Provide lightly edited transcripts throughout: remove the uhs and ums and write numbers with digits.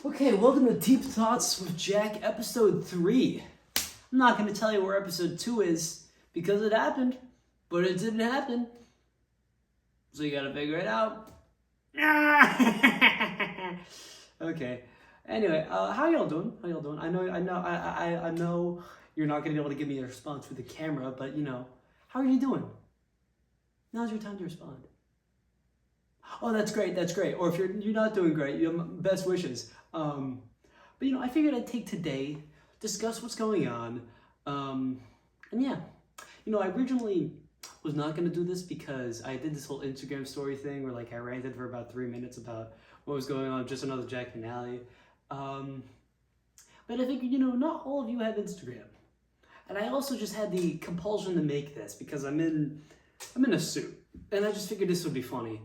Okay, welcome to Deep Thoughts with Jack, episode 3. I'm not going to tell you where episode 2 is because it happened, but it didn't happen. So you gotta figure it out. Okay. Anyway, how y'all doing? I know you're not gonna be able to give me a response through the camera, but how are you doing? Now's your time to respond. Oh, that's great. Or if you're not doing great, you have best wishes. But I figured I'd take today, discuss what's going on, and yeah, I originally was not gonna do this because I did this whole Instagram story thing where I ranted for about 3 minutes about what was going on, just another Jack finale. But I think not all of you have Instagram, and I also just had the compulsion to make this because I'm in a suit, and I just figured this would be funny.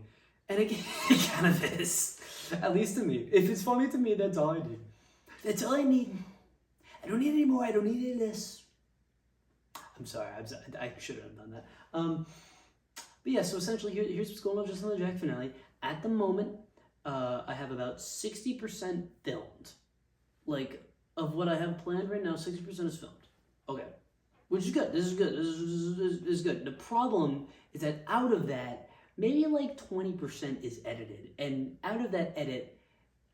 And it kind of is, at least to me. If it's funny to me, that's all I need. That's all I need. I don't need any more. I don't need any less. I'm sorry. I shouldn't have done that. But yeah, so essentially, here's what's going on just on the Jack finale. At the moment, I have about 60% filmed. Of what I have planned right now, 60% is filmed. Okay. Which is good. This is good. This is good. The problem is that out of that, maybe 20% is edited, and out of that edit,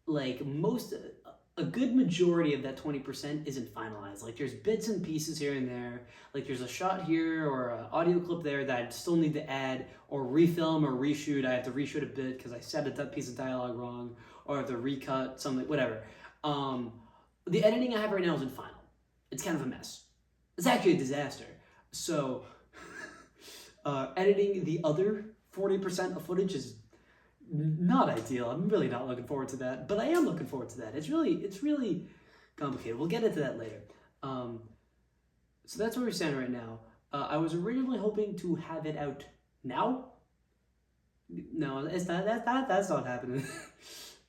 a good majority of that 20% isn't finalized. There's bits and pieces here and there, there's a shot here or an audio clip there that I still need to add or refilm or reshoot. I have to reshoot a bit because I said that piece of dialogue wrong, or I have to recut something, whatever. The editing I have right now isn't final. It's kind of a mess. It's actually a disaster. So, editing the other 40% of footage is not ideal. I'm really not looking forward to that, but I am looking forward to that. It's really complicated. We'll get into that later. So that's where we're standing right now. I was originally hoping to have it out now. No, it's not. That's not happening.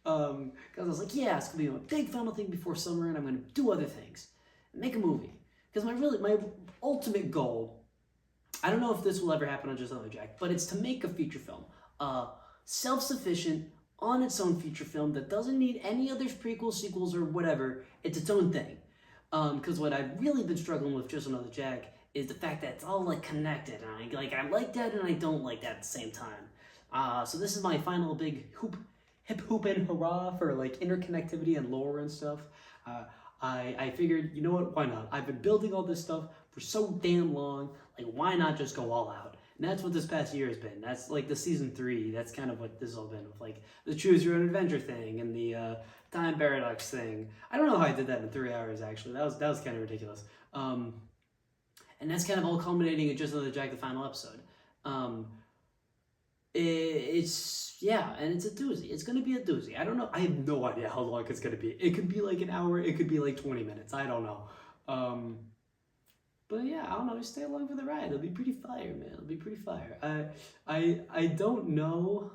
Because I was like, yeah, it's gonna be a big final thing before summer, and I'm gonna do other things, make a movie. Because my ultimate goal. I don't know if this will ever happen on Just Another Jack, but it's to make a feature film. Self-sufficient, on its own feature film that doesn't need any other prequels, sequels, or whatever. It's its own thing. Because what I've really been struggling with Just Another Jack is the fact that it's all connected. And I like that and I don't like that at the same time. So this is my final big hip hoop and hurrah for interconnectivity and lore and stuff. I figured, you know what, why not? I've been building all this stuff for so damn long, why not just go all out? And that's what this past year has been. That's the season 3, that's kind of what this has all been, with the choose your own adventure thing and the time paradox thing. I don't know how I did that in 3 hours, actually. That was kind of ridiculous. And that's kind of all culminating in Just Another Jack, the final episode. And it's a doozy. It's gonna be a doozy. I don't know. I have no idea how long it's gonna be. It could be an hour. It could be 20 minutes. I don't know. But yeah, I don't know. Just stay along for the ride. It'll be pretty fire, man. It'll be pretty fire. I don't know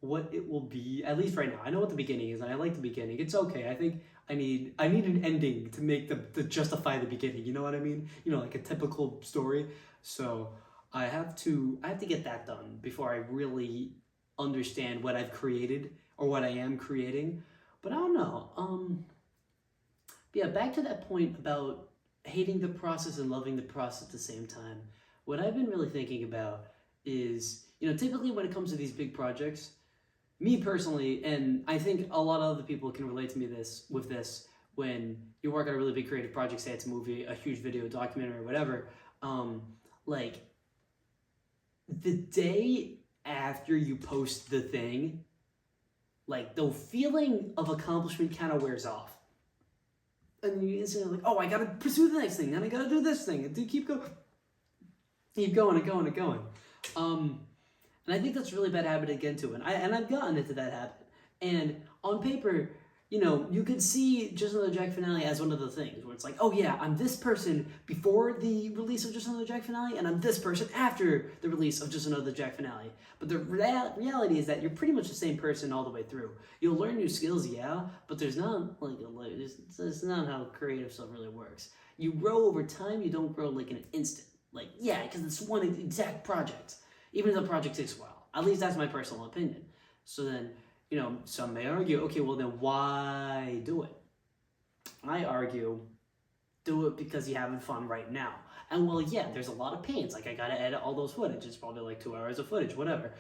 what it will be. At least right now, I know what the beginning is, and I like the beginning. It's okay. I think I need an ending to make to justify the beginning. You know what I mean? A typical story. So I have to get that done before I really understand what I've created or what I am creating. But I don't know. But yeah, back to that point about hating the process and loving the process at the same time. What I've been really thinking about is, typically when it comes to these big projects, me personally, and I think a lot of other people can relate to me with this, when you work on a really big creative project, say it's a movie, a huge video, documentary, or whatever, the day after you post the thing, the feeling of accomplishment kind of wears off. And you instantly oh, I gotta pursue the next thing, then I gotta do this thing, and keep going and going. And I think that's a really bad habit to get into, and I've gotten into that habit. And on paper, you could see Just Another Jack finale as one of the things where it's oh yeah, I'm this person before the release of Just Another Jack finale, and I'm this person after the release of Just Another Jack finale. But the reality is that you're pretty much the same person all the way through. You'll learn new skills, yeah, but there's not it's not how creative stuff really works. You grow over time. You don't grow in an instant. Yeah, because it's one exact project, even if the project takes a while. At least that's my personal opinion. So then some may argue, okay, well then why do it? I argue, do it because you're having fun right now. And well, yeah, there's a lot of pains. Like I gotta edit all those footage. It's probably like 2 hours of footage, whatever.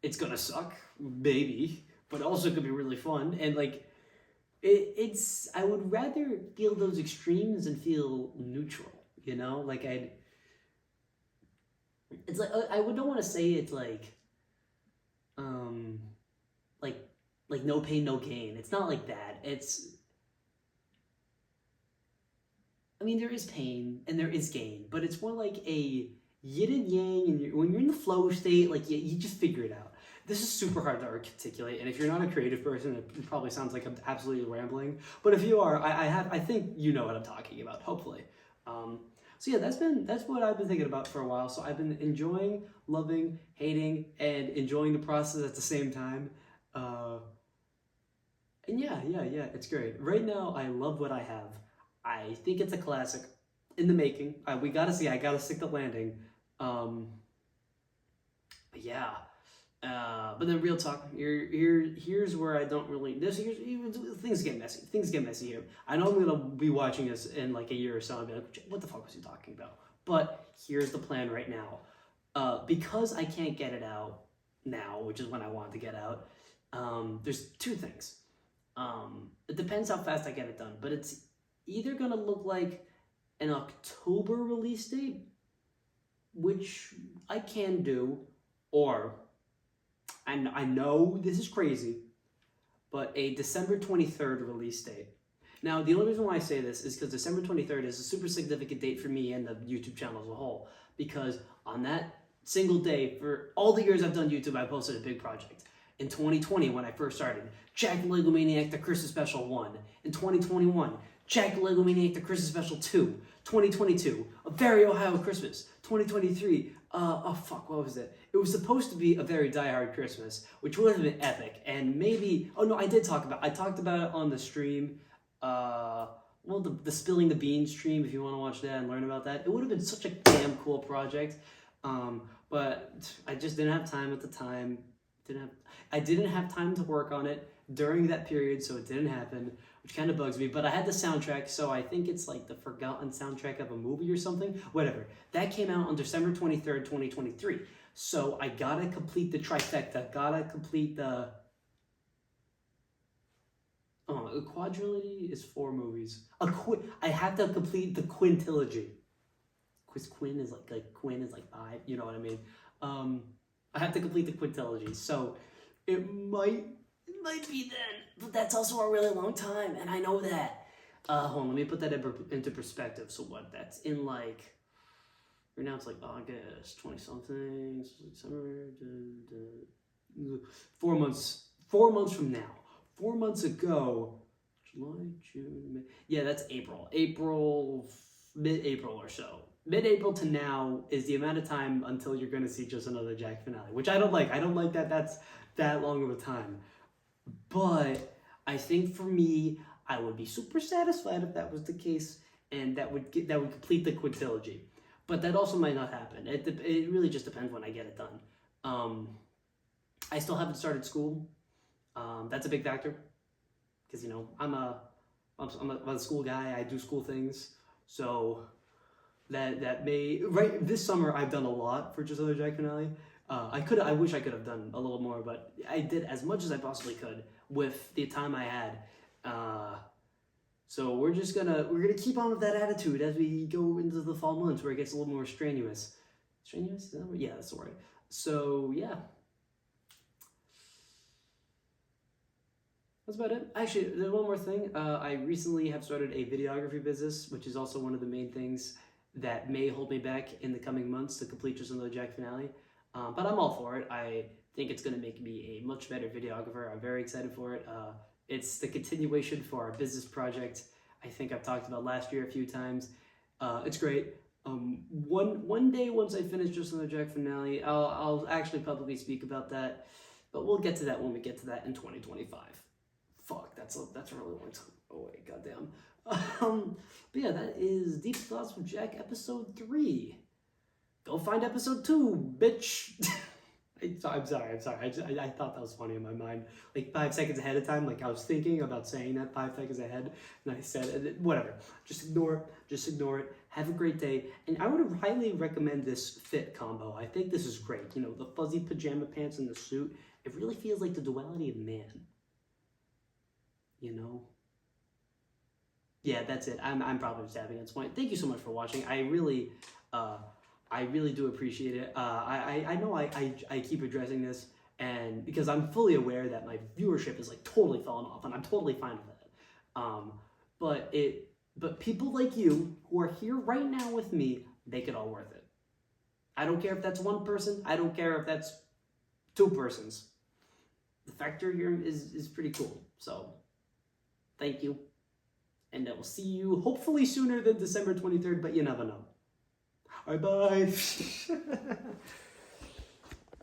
It's gonna suck, maybe, but also could be really fun. And like, it's I would rather feel those extremes and feel neutral. Like it's like I would don't want to say it's um, like no pain no gain. It's not like that. I mean, there is pain and there is gain, but it's more like a yin and yang. And when you're in the flow state, like you just figure it out. This is super hard to articulate, and if you're not a creative person, it probably sounds like I'm absolutely rambling. But if you are, I think you know what I'm talking about. Hopefully. So yeah, that's what I've been thinking about for a while. So I've been enjoying, loving, hating, and enjoying the process at the same time. And yeah, it's great. Right now, I love what I have. I think it's a classic in the making. We gotta see. I gotta stick the landing. But yeah. But then real talk. Here's where I don't really. Things get messy. Things get messy here. I know I'm gonna be watching this in like a year or so. I'll be like, what the fuck was he talking about? But here's the plan right now. Because I can't get it out now, which is when I wanted to get out. There's two things. It depends how fast I get it done, but it's either gonna look like an October release date, which I can do, or and I know this is crazy, but a December 23rd release date. Now, the only reason why I say this is because December 23rd is a super significant date for me and the YouTube channel as a whole, because on that single day, for all the years I've done YouTube, I posted a big project. In 2020, when I first started, Jack the Lego Maniac, the Christmas Special 1. In 2021, Jack the Lego Maniac, the Christmas Special 2. 2022, A Very Ohio Christmas. 2023, what was it? It was supposed to be A Very Die Hard Christmas, which would have been epic, and maybe, I talked about it on the stream, the Spilling the Beans stream, if you want to watch that and learn about that. It would have been such a damn cool project, but I just didn't have time at the time. I didn't have time to work on it during that period, so it didn't happen, which kind of bugs me. But I had the soundtrack, so I think it's like the forgotten soundtrack of a movie or something. Whatever. That came out on December 23rd, 2023. So I gotta complete the trifecta. Gotta complete the... a quadrilogy is 4 movies. I have to complete the quintilogy. Because Quinn is like 5. You know what I mean? I have to complete the quintilogy. So it might be then, but that's also a really long time, and I know that. Hold on, let me put that into perspective. So what? That's in like, right now it's like August 20-something, summer, 4 months. 4 months from now. 4 months ago, July, June, May. Yeah, that's April, mid-April or so. Mid-April to now is the amount of time until you're going to see just another Jack finale, which I don't like. I don't like that that's that long of a time. But I think for me, I would be super satisfied if that was the case, and that would complete the quintilogy. But that also might not happen. It really just depends when I get it done. I still haven't started school. That's a big factor, because I'm a school guy. I do school things, so that may this summer I've done a lot for just another Jack finale. I wish I could have done a little more, but I did as much as I possibly could with the time I had. So we're gonna keep on with that attitude as we go into the fall months, where it gets a little more strenuous. Strenuous? Is that right? Yeah, that's the word. So yeah, that's about it. Actually, there's one more thing. I recently have started a videography business, which is also one of the main things that may hold me back in the coming months to complete just another Jack finale. But I'm all for it. I think it's going to make me a much better videographer. I'm very excited for it. It's the continuation for our business project I think I've talked about last year a few times. It's great. One day, once I finish just another Jack finale, I'll actually publicly speak about that. But we'll get to that when we get to that in 2025. Fuck, that's a really long time. Oh wait, goddamn. But yeah, that is Deep Thoughts with Jack episode 3. Go find episode 2, bitch. I'm sorry. I thought that was funny in my mind. Like 5 seconds ahead of time, like I was thinking about saying that 5 seconds ahead, and I said, whatever. Just ignore it. Just ignore it. Have a great day. And I would highly recommend this fit combo. I think this is great. You know, the fuzzy pajama pants and the suit. It really feels like the duality of man. You know? Yeah, that's it. I'm probably just having this point. Thank you so much for watching. I really do appreciate it. I know I keep addressing this, and because I'm fully aware that my viewership is like totally fallen off, and I'm totally fine with that. But people like you who are here right now with me make it all worth it. I don't care if that's one person. I don't care if that's two persons. The factor here is pretty cool. So, thank you. And I will see you hopefully sooner than December 23rd, but you never know. Bye bye.